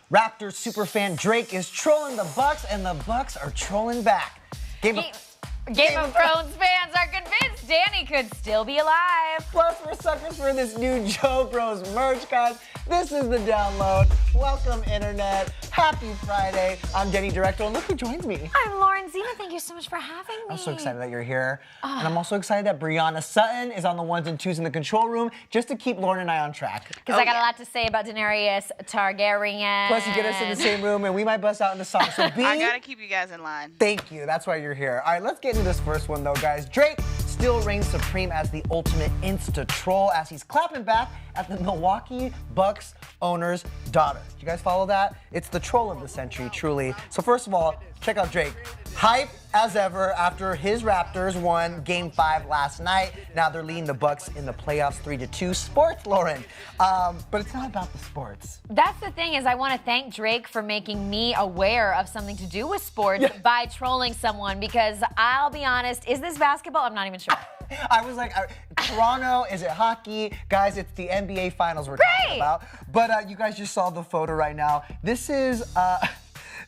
Raptors superfan Drake is trolling the Bucks, and the Bucks are trolling back. Game of Thrones fans are convinced Danny could still be alive. Plus, we're suckers for this new Joe Bros merch, guys. This is the Download. Welcome, Internet. Happy Friday. I'm Denny Director, and look who joins me. I'm Lauren Zena. Thank you so much for having me. I'm so excited that you're here. And I'm also excited that Brianna Sutton is on the ones and twos in the control room just to keep Lauren and I on track. Because I got a lot to say about Daenerys Targaryen. Plus, you get us in the same room, and we might bust out into song. So B, I gotta keep you guys in line. Thank you. That's why you're here. All right, let's get into this first one, though, guys. Drake still reigns supreme as the ultimate insta-troll as he's clapping back at the Milwaukee Bucks owner's daughter. Did you guys follow that? It's the troll of the century, truly. So first of all, check out Drake. Hype as ever after his Raptors won Game 5 last night. Now they're leading the Bucks in the playoffs 3-2. Sports, Lauren. But it's not about the sports. That's the thing is I want to thank Drake for making me aware of something to do with sports by trolling someone because I'll be honest, is this basketball? I'm not even sure. I was like, Toronto, is it hockey? Guys, it's the NBA Finals we're talking about. But you guys just saw the photo right now. This is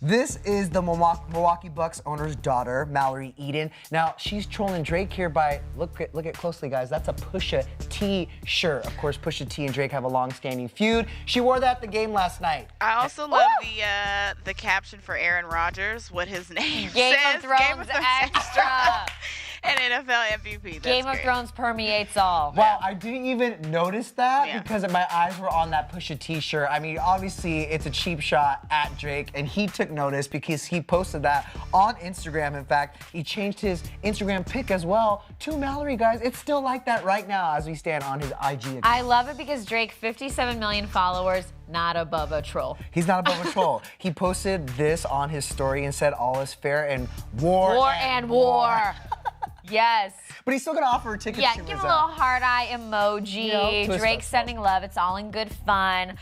the Milwaukee Bucks owner's daughter, Mallory Edens. Now, she's trolling Drake here by, look at closely, guys, that's a Pusha T shirt. Of course, Pusha T and Drake have a long-standing feud. She wore that at the game last night. I also love the caption for Aaron Rodgers, what his name Game says. of Thrones extra. And NFL MVP. That's Game of great. Thrones permeates all. Wow, I didn't even notice that because my eyes were on that Pusha T shirt. I mean, obviously, it's a cheap shot at Drake, and he took notice because he posted that on Instagram. In fact, he changed his Instagram pic as well to Mallory, guys. It's still like that right now as we stand on his IG account. I love it because Drake, 57 million followers, not above a troll. He's not above a troll. He posted this on his story and said all is fair and war and war. Yes. But he's still gonna offer tickets to give a little heart eye emoji. You know, Drake sending love. It's all in good fun.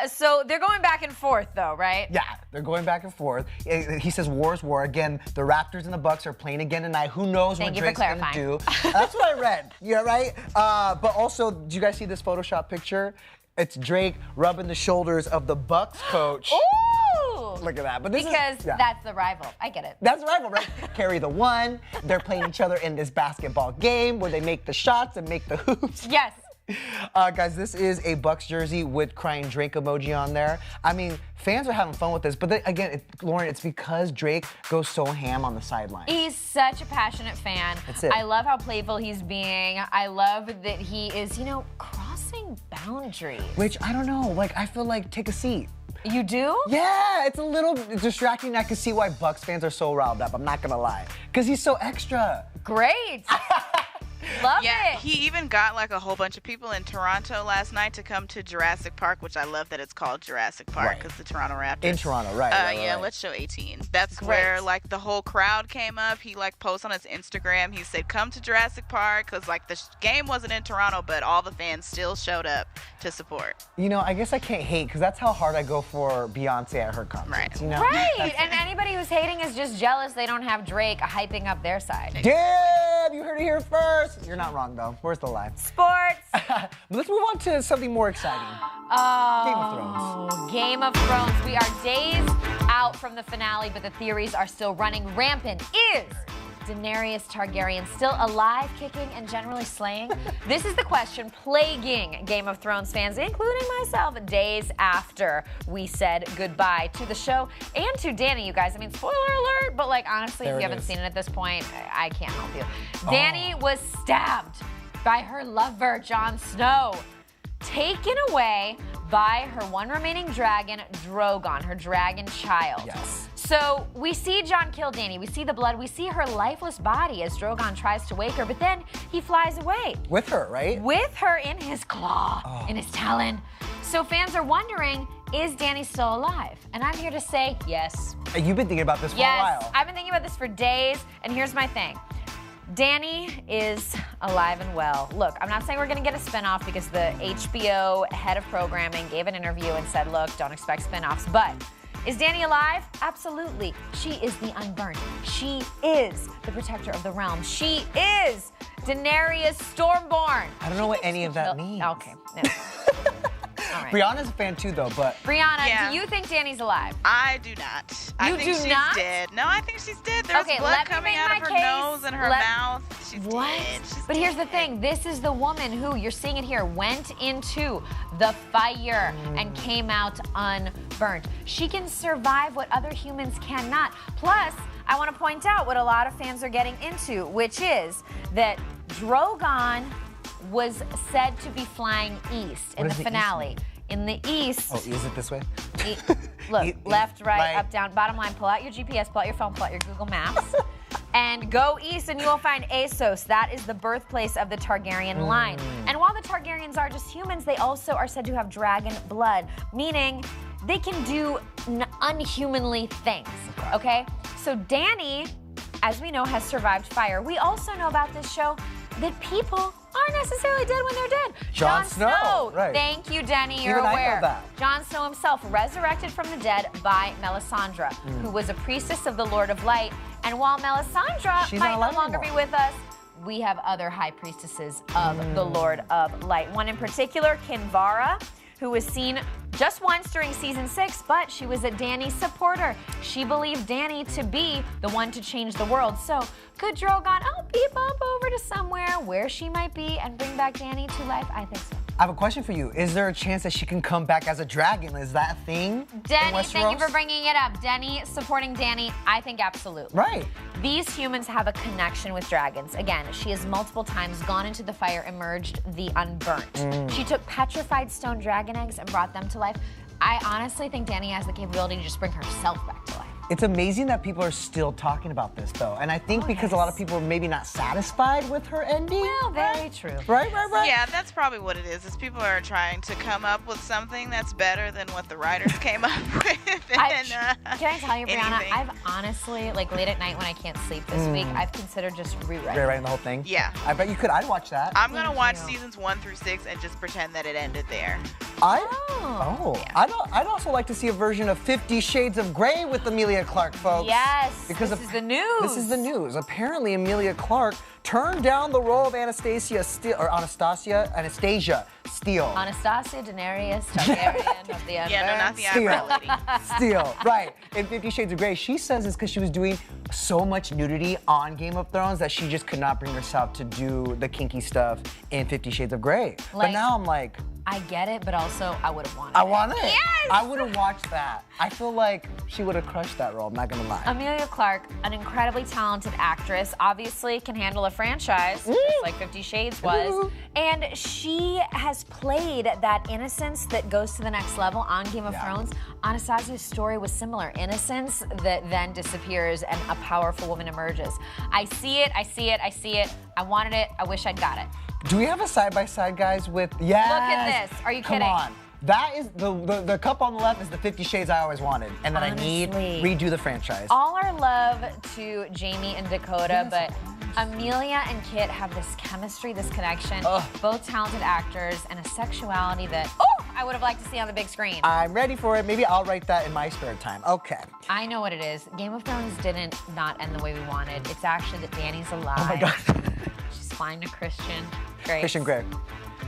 So they're going back and forth, though, right? Yeah, they're going back and forth. He says war is war. Again, the Raptors and the Bucks are playing again tonight. Who knows what Drake's gonna do? That's what I read. Yeah, right? But also, did you guys see this Photoshop picture? It's Drake rubbing the shoulders of the Bucks coach. Ooh! Look at that. But that's the rival. I get it. That's the rival, right? Carry the one. They're playing each other in this basketball game where they make the shots and make the hoops. Yes. Guys, this is a Bucks jersey with crying Drake emoji on there. I mean, fans are having fun with this, but again, Lauren, it's because Drake goes so ham on the sideline. He's such a passionate fan. That's it. I love how playful he's being. I love that he is, crossing boundaries. Which, I don't know, I feel like take a seat. You do? Yeah, it's a little distracting. I can see why Bucks fans are so riled up. I'm not gonna lie. Because he's so extra. Great. Love it. He even got a whole bunch of people in Toronto last night to come to Jurassic Park, which I love that it's called Jurassic Park because the Toronto Raptors. In Toronto, right. Let's show 18. That's where the whole crowd came up. He posted on his Instagram. He said, "Come to Jurassic Park," because the game wasn't in Toronto, but all the fans still showed up to support. I guess I can't hate because that's how hard I go for Beyonce at her concerts. Right. Right. And anybody who's hating is just jealous they don't have Drake hyping up their side. Damn, you heard it here first. You're not wrong, though. Where's the lie? Sports. But let's move on to something more exciting. Game of Thrones. Game of Thrones. We are days out from the finale, but the theories are still running rampant. Is Daenerys Targaryen still alive, kicking, and generally slaying? This is the question plaguing Game of Thrones fans, including myself, days after we said goodbye to the show and to Dany, you guys. I mean, spoiler alert, but honestly, if you haven't seen it at this point, I can't help you. Dany was stabbed by her lover, Jon Snow, taken away by her one remaining dragon, Drogon, her dragon child. Yes. So we see Jon kill Dany, we see the blood, we see her lifeless body as Drogon tries to wake her, but then he flies away. With her, right? With her in his claw, in his talon. So fans are wondering, is Dany still alive? And I'm here to say yes. You've been thinking about this for a while. Yes, I've been thinking about this for days, and here's my thing. Dany is alive and well. Look, I'm not saying we're going to get a spinoff because the HBO head of programming gave an interview and said, look, don't expect spinoffs. But is Dany alive? Absolutely. She is the unburned. She is the protector of the realm. She is Daenerys Stormborn. I don't know what any of that means. Okay. No. right. Brianna's a fan too, though, but... Brianna, do you think Danny's alive? I do not. I think she's dead. No, I think she's dead. There's blood coming out of her nose and her mouth. She's dead. But here's the thing. This is the woman who, you're seeing it here, went into the fire and came out unburnt. She can survive what other humans cannot. Plus, I want to point out what a lot of fans are getting into, which is that Drogon was said to be flying east in the finale. In the east. Oh, is it this way? Look, left, right, up, down, bottom line. Pull out your GPS, pull out your phone, pull out your Google Maps. And go east and you will find Essos. That is the birthplace of the Targaryen line. And while the Targaryens are just humans, they also are said to have dragon blood, meaning they can do unhumanly things, okay? So Dany, as we know, has survived fire. We also know about this show that people aren't necessarily dead when they're dead. Jon Snow. Right. Thank you, Denny. You're aware. I know that. Jon Snow himself, resurrected from the dead by Melisandre, who was a priestess of the Lord of Light. And while Melisandre might no longer be with us, we have other high priestesses of the Lord of Light. One in particular, Kinvara, who was seen just once during season 6, but she was a Dany's supporter. She believed Dany to be the one to change the world. So could Drogon beep up over to somewhere where she might be and bring back Dany to life? I think so. I have a question for you. Is there a chance that she can come back as a dragon? Is that a thing? Denny, thank you for bringing it up. Denny supporting Dany, I think absolutely. Right. These humans have a connection with dragons. Again, she has multiple times gone into the fire, emerged the unburnt. She took petrified stone dragon eggs and brought them to life. I honestly think Dany has the capability to just bring herself back to life. It's amazing that people are still talking about this, though. And I think because a lot of people are maybe not satisfied with her ending. Well, very true. Right. Yeah, that's probably what it is people are trying to come up with something that's better than what the writers came up with. Can I tell you, Brianna, I've honestly, like late at night when I can't sleep this week, I've considered just rewriting the whole thing? Yeah. I bet you could. I'd watch that. I'm going to watch seasons 1 through 6 and just pretend that it ended there. I'd also like to see a version of 50 Shades of Grey with Emilia Clarke, folks. Yes, because this is the news. This is the news. Apparently, Emilia Clarke turned down the role of Anastasia Steele. Anastasia Daenerys Targaryen of the Unburnt. Yeah, no, not the eyebrow lady. Steele, right. In 50 Shades of Grey, she says it's because she was doing so much nudity on Game of Thrones that she just could not bring herself to do the kinky stuff in 50 Shades of Grey. But now I'm like... I get it, but also I would have wanted it. I want it. Yes! I would have watched that. I feel like she would have crushed that role, I'm not gonna lie. Emilia Clarke, an incredibly talented actress, obviously can handle a franchise, just like 50 Shades was. And she has played that innocence that goes to the next level on Game of Thrones. Anastasia's story was similar. Innocence that then disappears and a powerful woman emerges. I see it. I wanted it. I wish I'd got it. Do we have a side-by-side, guys, with... Yes! Look at this. Are you kidding? Come on. That is, the cup on the left is the 50 Shades I always wanted, and that I need redo the franchise. All our love to Jamie and Dakota, but Emilia and Kit have this chemistry, this connection, both talented actors, and a sexuality that, I would have liked to see on the big screen. I'm ready for it. Maybe I'll write that in my spare time. Okay. I know what it is. Game of Thrones didn't not end the way we wanted. It's actually that Dany's alive. Oh my God. She's flying to Christian Grey. Christian Grey.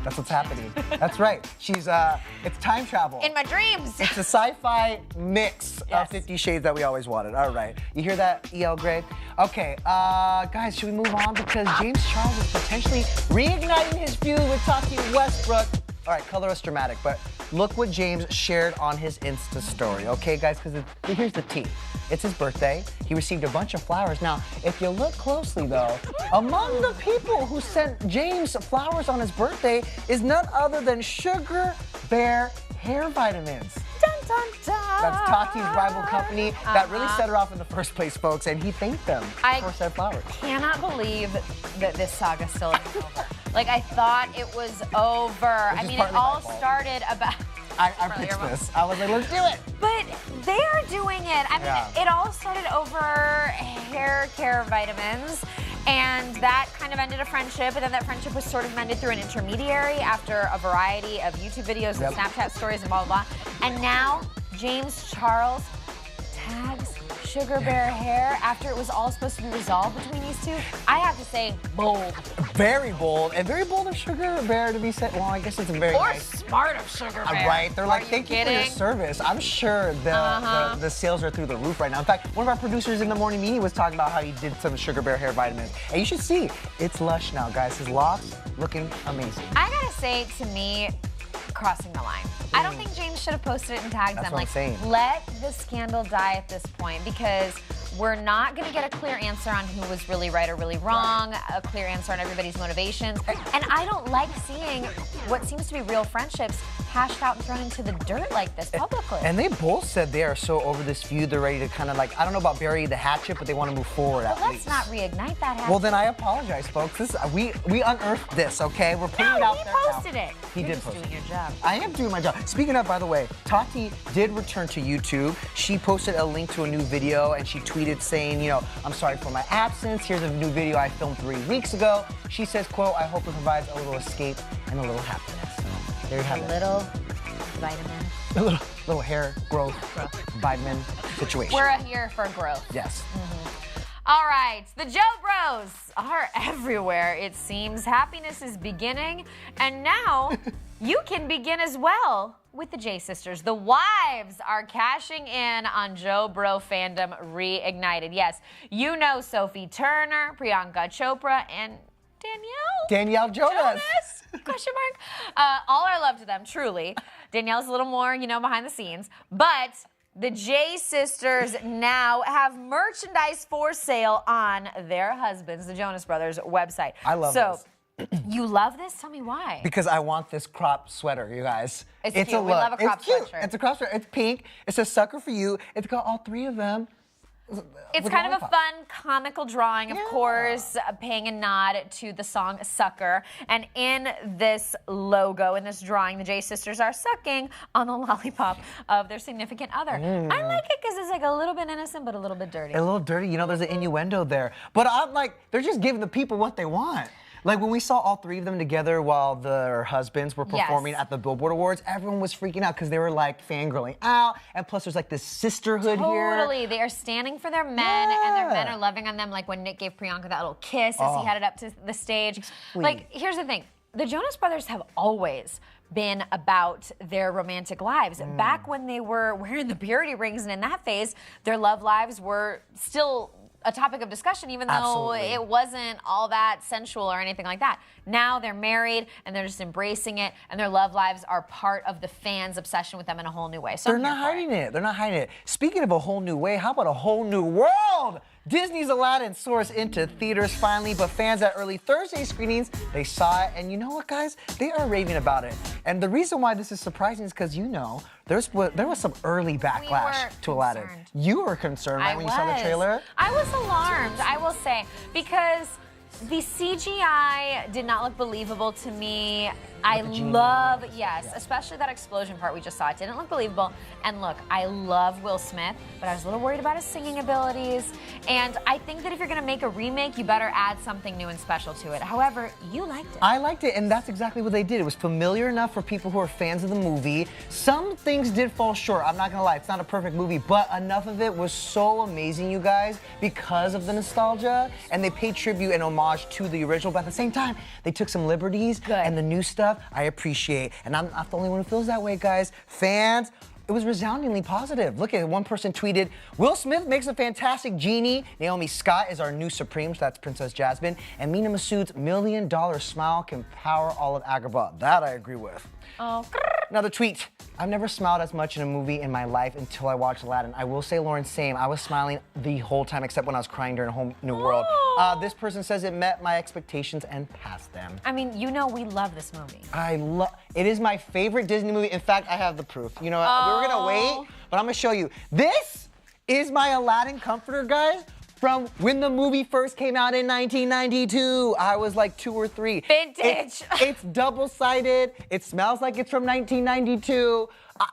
That's what's happening. That's right. She's, it's time travel. In my dreams. It's a sci-fi mix of 50 Shades that we always wanted. All right. You hear that, E.L. Grey? Okay, guys, should we move on? Because James Charles is potentially reigniting his feud with Tati Westbrook. All right, color us dramatic, but look what James shared on his Insta story, okay, guys? Because here's the tea. It's his birthday. He received a bunch of flowers. Now, if you look closely, though, among the people who sent James flowers on his birthday is none other than Sugar Bear hair vitamins. Dun, dun, dun. That's Tati's rival company that really set her off in the first place, folks, and he thanked them for said flowers. I cannot believe that this saga still isn't over. Like, I thought it was over. I mean, it all started about... I pitched this. I was like, let's do it. But they're doing it. I mean, it all started over hair care vitamins, and that kind of ended a friendship, and then that friendship was sort of mended through an intermediary after a variety of YouTube videos and Snapchat stories and blah, blah, blah. And now, James Charles tags sugar bear hair after it was all supposed to be resolved between these two, I have to say, bold. Very bold, and very bold of Sugar Bear to be said. Well, I guess it's a very Or nice. smart of Sugar Bear. Right, they're like, Are thank you for your service. I'm sure the sales are through the roof right now. In fact, one of our producers in the morning meeting was talking about how he did some Sugar Bear hair vitamins. And you should see, it's lush now, guys. His locks looking amazing. I gotta say, to me, crossing the line. I don't think James should have posted it and tagged them. What I'm saying. Let the scandal die at this point, because we're not going to get a clear answer on who was really right or really wrong, a clear answer on everybody's motivations. And I don't like seeing what seems to be real friendships hashed out and thrown into the dirt like this publicly. And they both said they are so over this feud, they're ready to kind of like, I don't know about bury the hatchet, but they want to move forward at least. Let's not reignite that hatchet. Well, then I apologize, folks. This, we unearthed this, okay? We're putting it out there he posted it. He You're did just post doing your job. I am doing my job. Speaking of, by the way, Tati did return to YouTube. She posted a link to a new video, and she tweeted saying, you know, I'm sorry for my absence. Here's a new video I filmed 3 weeks ago. She says, quote, I hope it provides a little escape and a little happiness. So there you have it. A little vitamin. A little hair growth vitamin situation. We're here for growth. Yes. All right, the Joe Bros are everywhere, it seems. Happiness is beginning, and now you can begin as well with the J Sisters. The wives are cashing in on Joe Bro fandom reignited. Yes, you know Sophie Turner, Priyanka Chopra, and Danielle Jonas. Question mark. All our love to them, truly. Danielle's a little more, you know, behind the scenes, but the J Sisters now have merchandise for sale on their husbands, the Jonas Brothers website. I love this. You love this? Tell me why. Because I want this crop sweater, you guys. It's a cute. look. We love a crop it's cute. sweatshirt. It's a crop sweater. It's pink. It says sucker for you. It's got all 3 of them. It's kind of a fun, comical drawing, of course, paying a nod to the song Sucker. And in this logo, in this drawing, the J Sisters are sucking on the lollipop of their significant other. I like it because it's like a little bit innocent, but a little bit dirty. A little dirty. You know, there's an innuendo there. But I'm like, they're just giving the people what they want. Like when we saw all 3 of them together while their husbands were performing at the Billboard Awards, everyone was freaking out because they were like fangirling out. And plus there's like this sisterhood here. Totally. They are standing for their men and their men are loving on them. Like when Nick gave Priyanka that little kiss as he headed up to the stage. Like, here's the thing. The Jonas Brothers have always been about their romantic lives. Back when they were wearing the purity rings and in that phase, their love lives were still a topic of discussion, even though it wasn't all that sensual or anything like that. Now they're married and they're just embracing it, and their love lives are part of the fans' obsession with them in a whole new way. So they're not hiding it. They're not hiding it. Speaking of a whole new way, how about a whole new world? Disney's Aladdin soars into theaters finally, but fans at early Thursday screenings, they saw it, and you know what, guys? They are raving about it. And the reason why this is surprising is because, you know, there was some early backlash to Aladdin. You were concerned, right, when you saw the trailer? I was alarmed, I will say, because the CGI did not look believable to me. I love, especially that explosion part we just saw. It didn't look believable. And look, I love Will Smith, but I was a little worried about his singing abilities. And I think that if you're going to make a remake, you better add something new and special to it. However, you liked it. I liked it, and that's exactly what they did. It was familiar enough for people who are fans of the movie. Some things did fall short. I'm not going to lie. It's not a perfect movie, but enough of it was so amazing, you guys, because of the nostalgia. And they paid tribute and homage to the original, but at the same time, they took some liberties. And the new stuff I appreciate. And I'm not the only one who feels that way, guys. Fans, it was resoundingly positive. Look at it, one person tweeted, Will Smith makes a fantastic genie. Naomi Scott is our new Supreme, so that's Princess Jasmine. And Mina Masood's $1 million smile can power all of Agrabah. That I agree with. Another tweet. I've never smiled as much in a movie in my life until I watched Aladdin. I will say, Lauren, same. I was smiling the whole time except when I was crying during A Whole New World. This person says it met my expectations and passed them. I mean, you know we love this movie. It is my favorite Disney movie. In fact, I have the proof. You know what? We were gonna wait, but I'm gonna show you. This is my Aladdin comforter, guys, from when the movie first came out in 1992. I was like 2 or 3. Vintage. It's double-sided. It smells like it's from 1992.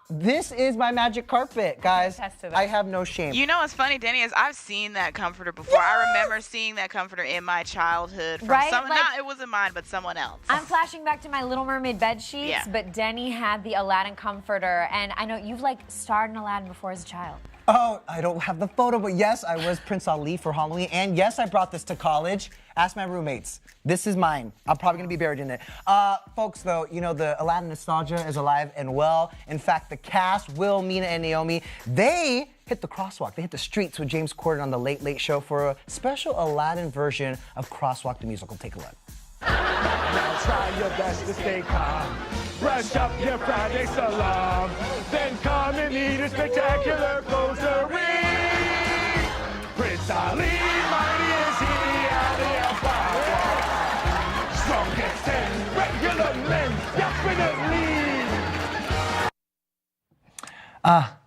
This is my magic carpet, guys. I have no shame. You know what's funny, Denny, is I've seen that comforter before. I remember seeing that comforter in my childhood from someone. It wasn't mine, but someone else. I'm flashing back to my Little Mermaid bed sheets, but Denny had the Aladdin comforter, and I know you've like starred in Aladdin before as a child. Oh, I don't have the photo, but yes, I was Prince Ali for Halloween, and yes, I brought this to college. Ask my roommates. This is mine. I'm probably gonna be buried in it. Folks, though, you know, the Aladdin nostalgia is alive and well. In fact, the cast, Will, Mina, and Naomi, they hit the crosswalk. They hit the streets with James Corden on the Late Late Show for a special Aladdin version of Crosswalk the Musical. Take a look. Now try your best to stay calm. Brush up your Friday salon. Then come and eat a spectacular causerie. Prince Ali, mighty as he, Ali Ababa. Strongest and regular men, definitely.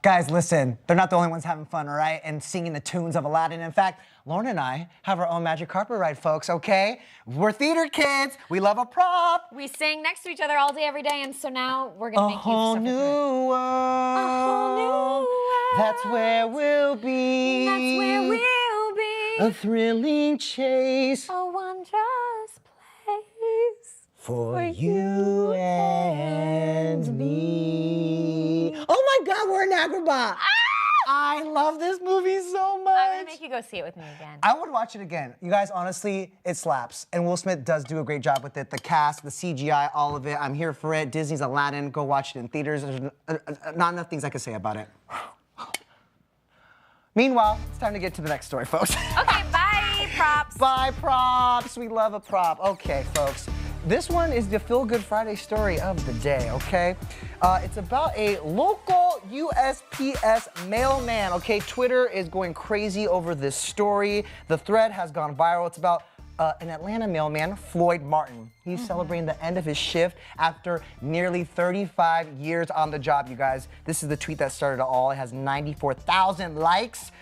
Guys, listen, they're not the only ones having fun, all right? And singing the tunes of Aladdin. In fact, Lauren and I have our own magic carpet ride, folks, okay? We're theater kids. We love a prop. We sing next to each other all day, every day, and so now we're gonna make you suffer through it. A whole new world. That's where we'll be. That's where we'll be. A thrilling chase. A wondrous place. For you and me. Oh my God, we're in Agrabah. I love this movie so much. I'm gonna make you go see it with me again. I would watch it again. You guys, honestly, it slaps. And Will Smith does do a great job with it. The cast, the CGI, all of it. I'm here for it. Disney's Aladdin. Go watch it in theaters. There's not enough things I can say about it. Meanwhile, it's time to get to the next story, folks. Okay, bye, props. Bye, props. We love a prop. Okay, folks. This one is the Feel Good Friday story of the day, okay? It's about a local USPS mailman, okay? Twitter is going crazy over this story. The thread has gone viral. It's about an Atlanta mailman, Floyd Martin. He's celebrating the end of his shift after nearly 35 years on the job, you guys. This is the tweet that started it all. It has 94,000 likes.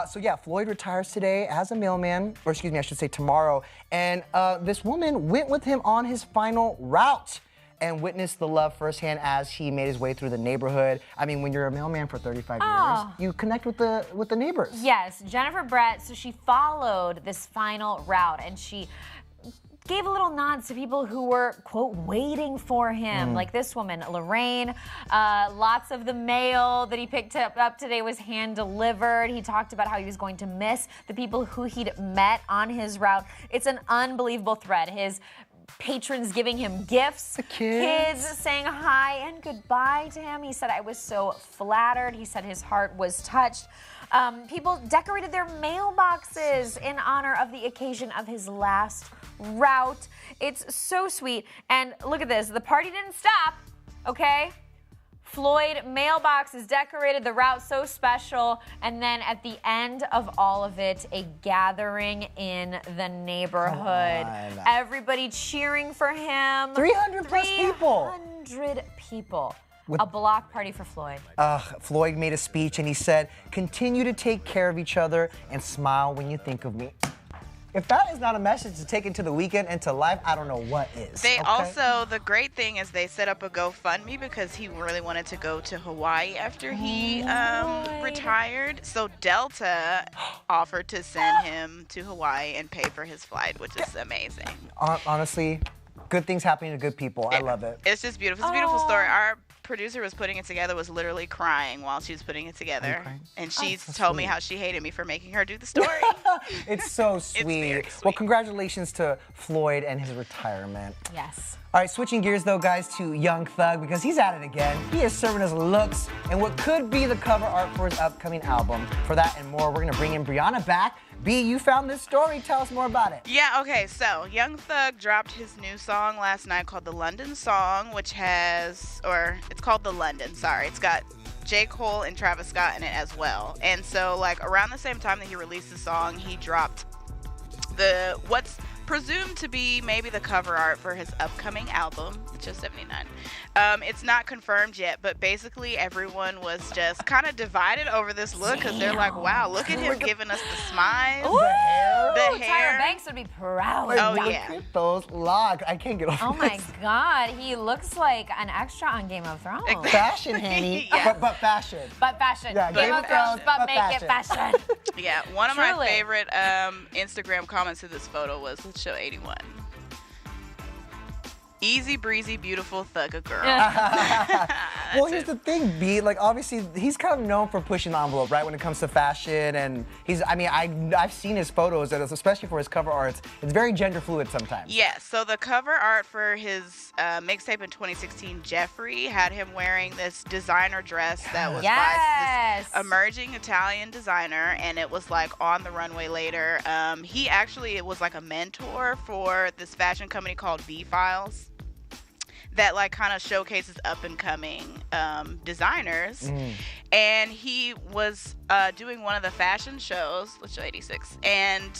So yeah, Floyd retires today as a mailman, or excuse me, I should say tomorrow. And this woman went with him on his final route and witnessed the love firsthand as he made his way through the neighborhood. I mean, when you're a mailman for 35 years, you connect with the neighbors. Yes, Jennifer Brett, so she followed this final route and she gave a little nod to people who were, quote, waiting for him, like this woman, Lorraine. Lots of the mail that he picked up today was hand-delivered. He talked about how he was going to miss the people who he'd met on his route. It's an unbelievable thread. His patrons giving him gifts, kids saying hi and goodbye to him. He said, I was so flattered. He said his heart was touched. People decorated their mailboxes in honor of the occasion of his last route. It's so sweet. And look at this. The party didn't stop, okay? Floyd mailbox is decorated, the route so special, and then at the end of all of it, a gathering in the neighborhood. Everybody cheering for him. 300 plus people. 300 people. A block party for Floyd. Floyd made a speech and he said, continue to take care of each other and smile when you think of me. If that is not a message to take into the weekend and to life, I don't know what is. They also, the great thing is they set up a GoFundMe because he really wanted to go to Hawaii after he retired. So Delta offered to send him to Hawaii and pay for his flight, which is amazing. Honestly, good things happening to good people. I love it. It's just beautiful. It's a beautiful story. Our producer was putting it together, was literally crying while she was putting it together. And she's told me how she hated me for making her do the story. It's so sweet. It's very sweet. Well, congratulations to Floyd and his retirement. Yes. All right, switching gears though, guys, to Young Thug, because he's at it again. He is serving us looks and what could be the cover art for his upcoming album. For that and more, we're gonna bring in Brianna back. B, you found this story. Tell us more about it. Yeah, okay, so Young Thug dropped his new song last night called The London Song, which has, or it's called The London, sorry. It's got J. Cole and Travis Scott in it as well. And so, like, around the same time that he released the song, he dropped what's presumed to be maybe the cover art for his upcoming album, just 79. It's not confirmed yet, but basically everyone was just kind of divided over this look because they're like, wow, look at him giving us the smile. The hair. Tyra Banks would be proud. Oh, Look yeah. at those locks. I can't get over Oh my this. God, he looks like an extra on Game of Thrones. Fashion, Hanny. Yeah. But fashion. But fashion. Yeah, Game of Thrones, but make it fashion. Yeah, one of my Truly. favorite Instagram comments to this photo was, let's show 81. Easy breezy, beautiful thugger girl. Well, here's the thing, B. Like, obviously, he's kind of known for pushing the envelope, right, when it comes to fashion. And I've seen his photos, and especially for his cover arts. It's very gender fluid sometimes. Yeah, so the cover art for his mixtape in 2016, Jeffrey, had him wearing this designer dress that was by this emerging Italian designer, and it was like on the runway later. He actually was like a mentor for this fashion company called V-Files that like kind of showcases up and coming designers. And he was doing one of the fashion shows, let's show 86, and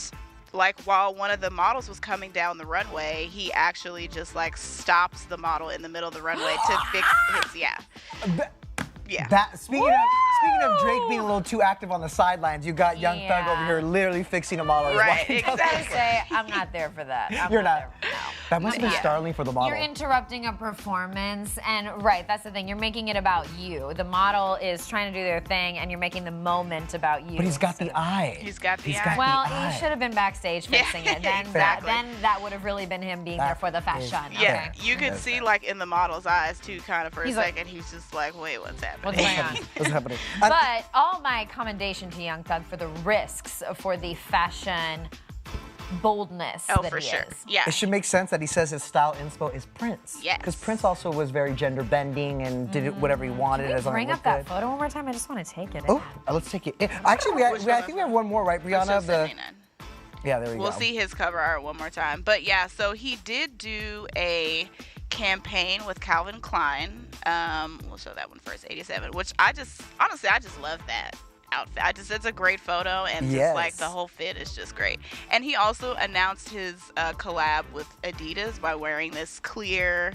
like while one of the models was coming down the runway, he actually just like stops the model in the middle of the runway to fix his Speaking of Drake being a little too active on the sidelines, you got Young Thug over here literally fixing a model. Right, I was gonna say, I'm not there for that. You're not. That must have been startling for the model. You're interrupting a performance, and that's the thing. You're making it about you. The model is trying to do their thing, and you're making the moment about you. But he's got the eye. He's got the eye. Well, he should have been backstage fixing it. Then that would have really been him being there for the fashion. Yeah, you could see like in the model's eyes too, kind of for a second. He's just like, wait, what's happening? What's going on? What's happening? But all my commendation to Young Thug for the risks for the fashion boldness that for he sure. is. Yeah. It should make sense that he says his style inspo is Prince. Yes. Because Prince also was very gender bending and did it whatever he wanted. Can as we long as bring it up looked that good. photo one more time? I just want to take it. Oh, let's take it. Actually, I think we have one more, right, Brianna? Yeah, there we go. We'll see his cover art one more time. But yeah, so he did do a campaign with Calvin Klein. We'll show that one first, 87, which I just love that outfit. It's a great photo, and just like the whole fit is just great. And he also announced his collab with Adidas by wearing this clear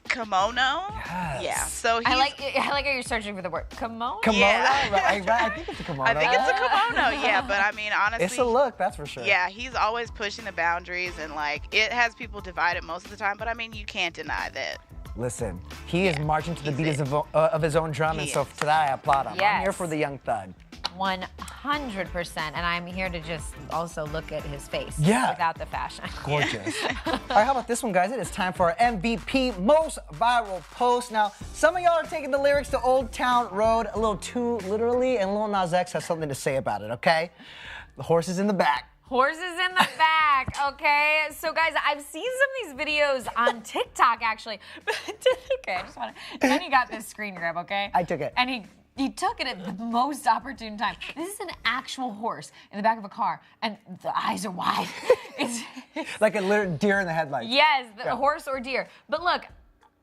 kimono. Yes. Yeah. So I like how you're searching for the word kimono. Kimono? Yeah. I think it's a kimono. I think it's a kimono, yeah. But I mean, honestly, it's a look, that's for sure. Yeah, he's always pushing the boundaries, and like it has people divided most of the time. But I mean, you can't deny that. Listen, he is marching to the beat of his own drum, and so to that I applaud him. I'm here for the Young Thug. 100%, and I'm here to just also look at his face without the fashion. Gorgeous. All right, how about this one, guys? It is time for our MVP Most Viral Post. Now, some of y'all are taking the lyrics to Old Town Road a little too literally, and Lil Nas X has something to say about it, okay? The horse is in the back. Horses in the back, okay? So guys, I've seen some of these videos on TikTok actually. Okay, I just want to, then he got this screen grab, okay? I took it. And he took it at the most opportune time. This is an actual horse in the back of a car, and the eyes are wide. It's like a little deer in the headlights. Yes, the horse or deer. But look,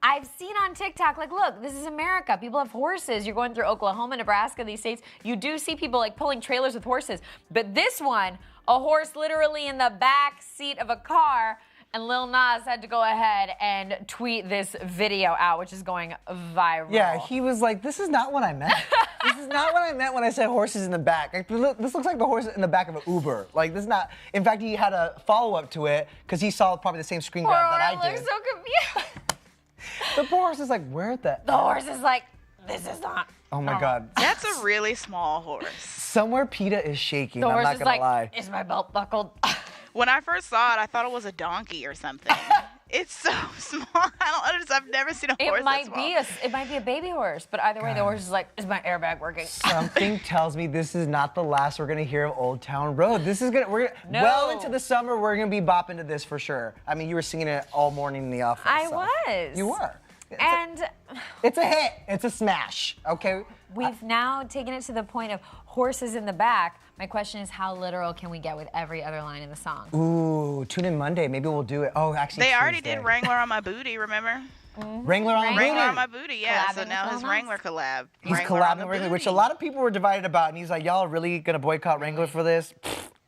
I've seen on TikTok, like, look, this is America. People have horses. You're going through Oklahoma, Nebraska, these states. You do see people like pulling trailers with horses. But this one, a horse literally in the back seat of a car, and Lil Nas had to go ahead and tweet this video out, which is going viral. Yeah, he was like, this is not what I meant. This is not what I meant when I said horses in the back. Like, this looks like the horse in the back of an Uber. Like, this is not. In fact, he had a follow-up to it because he saw probably the same screen grab that I did. Looks so confused. The poor horse is like, where the horse is like, this is not. Oh my God. That's a really small horse. Somewhere PETA is shaking, The I'm horse not is gonna like, lie. is my belt buckled? When I first saw it, I thought it was a donkey or something. It's so small. I've never seen a horse that small. It might be a baby horse, but either way, the horse is like, is my airbag working? Something tells me this is not the last we're gonna hear of Old Town Road. This is well into the summer, we're gonna be bopping to this for sure. I mean, you were singing it all morning in the office. I was. You were. It's a hit. It's a smash. Okay. We've now taken it to the point of horses in the back. My question is, how literal can we get with every other line in the song? Ooh, tune in Monday. Maybe we'll do it. Oh, actually, they already did Wrangler on My Booty, remember? Wrangler on My Booty, yeah. So now his Wrangler collab. He's collabing with Wrangler, which a lot of people were divided about, and he's like, y'all really gonna boycott Wrangler for this?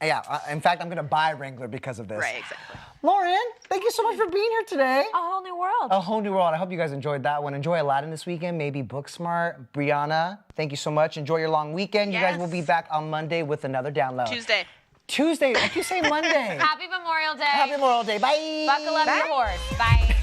Yeah, in fact, I'm gonna buy Wrangler because of this. Right, exactly. Lauren, thank you so much for being here today. A whole new world. A whole new world. I hope you guys enjoyed that one. Enjoy Aladdin this weekend, maybe Booksmart. Brianna, thank you so much. Enjoy your long weekend. Yes. You guys will be back on Monday with another download. Tuesday. I keep saying Monday. Happy Memorial Day. Happy Memorial Day. Bye. Buckle up your horse. Bye.